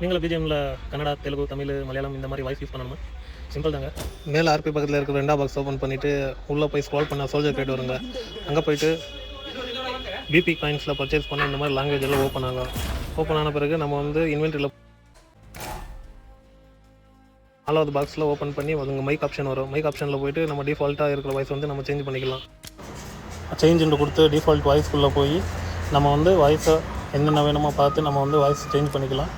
நீங்களும் பிஜிஎம்ல கன்னடா, தெலுங்கு, தமிழ், மலையாளம் இந்த மாதிரி வாய்ஸ் யூஸ் பண்ணணுமா? சிம்பிள் தாங்க. மேலே ஆர்பி பக்கத்தில் இருக்கிற 2ஆம் பாக்ஸ் ஓப்பன் பண்ணிவிட்டு உள்ளே போய் ஸ்க்ரால் பண்ண சோல்ஜர் கிரேட் வருங்க. அங்கே போய்ட்டு பிபி காயின்ஸில் பர்ச்சேஸ் பண்ண இந்த மாதிரி லாங்குவேஜ் எல்லாம் ஓப்பன் ஆகும். ஓப்பன் ஆன பிறகு நம்ம வந்து இன்வென்ட்ரியில் 4வது பாக்ஸில் ஓப்பன் பண்ணி உங்கள் மைக் ஆப்ஷன் வரும். மைக் ஆப்ஷனில் போய்ட்டு நம்ம டிஃபால்ட்டாக இருக்கிற வாய்ஸ் வந்து நம்ம சேஞ்ச் பண்ணிக்கலாம். சேஞ்சுன்னு கொடுத்து டிஃபால்ட் வாய்ஸ்க்குள்ளே போய் நம்ம வந்து வாய்ஸை என்னென்ன வேணுமோ பார்த்து நம்ம வந்து வாய்ஸ் சேஞ்ச் பண்ணிக்கலாம்.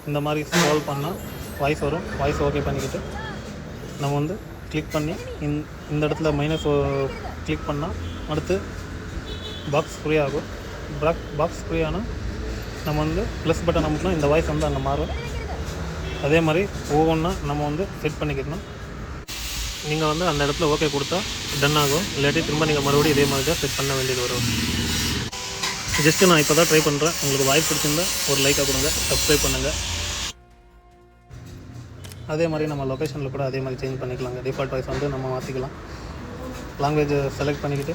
இந்த மாதிரி ஸ்க்ரால் பண்ணால் வாய்ஸ் வரும். வாய்ஸ் ஓகே பண்ணிக்கிட்டு நம்ம வந்து கிளிக் பண்ணி இந்த இடத்துல மைனஸ் கிளிக் பண்ணால் அடுத்து பாக்ஸ் ஃப்ரீ ஆகும். பாக்ஸ் ஃப்ரீ ஆனால் நம்ம வந்து ப்ளஸ் பட்டன் அமுக்கினா இந்த வாய்ஸ் வந்து அங்கே மாறும். அதே மாதிரி ஒவ்வொன்றா நம்ம வந்து செட் பண்ணிக்கணும். நீங்கள் வந்து அந்த இடத்துல ஓகே கொடுத்தா டன் ஆகும். இல்லாட்டி திரும்ப நீங்கள் மறுபடியும் இதே மாதிரி தான் செட் பண்ண வேண்டியது வரும். ஜஸ்ட்டு நான் இப்போ தான் ட்ரை பண்ணுறேன். உங்களுக்கு வாய்ஸ் பிடிச்சிருந்தா ஒரு லைக்காக கொடுங்க, சப்ஸ்கிரைப் பண்ணுங்கள். அதே மாதிரி நம்ம லொக்கேஷனில் கூட அதே மாதிரி சேஞ்ச் பண்ணிக்கலாங்க. டிஃபால்ட் வாய்ஸ் வந்து நம்ம மாற்றிக்கலாம். லாங்குவேஜ் செலக்ட் பண்ணிக்கிட்டு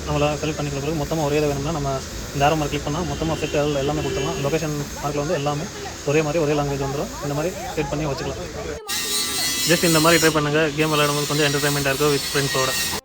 நம்மளால் செலக்ட் பண்ணிக்கிற பிறகு மொத்தமாக ஒரே இதை வேணும்னா நம்ம இந்த ஆரோ மார்க் கிளிக் பண்ணால் மொத்தமாக செட் எல்லாமே கொடுத்துடலாம். லொக்கேஷன் மார்க்கில் வந்து எல்லாமே ஒரே மாதிரி ஒரே லாங்குவேஜ் வந்துடும். இந்த மாதிரி செட் பண்ணி வச்சுக்கலாம். ஜஸ்ட் இந்த மாதிரி ட்ரை பண்ணுங்கள். கேம் விளையாடும்போது கொஞ்சம் என்டர்டைன்மெண்ட்டாக இருக்கும் வித் ஃப்ரெண்ட்ஸோட.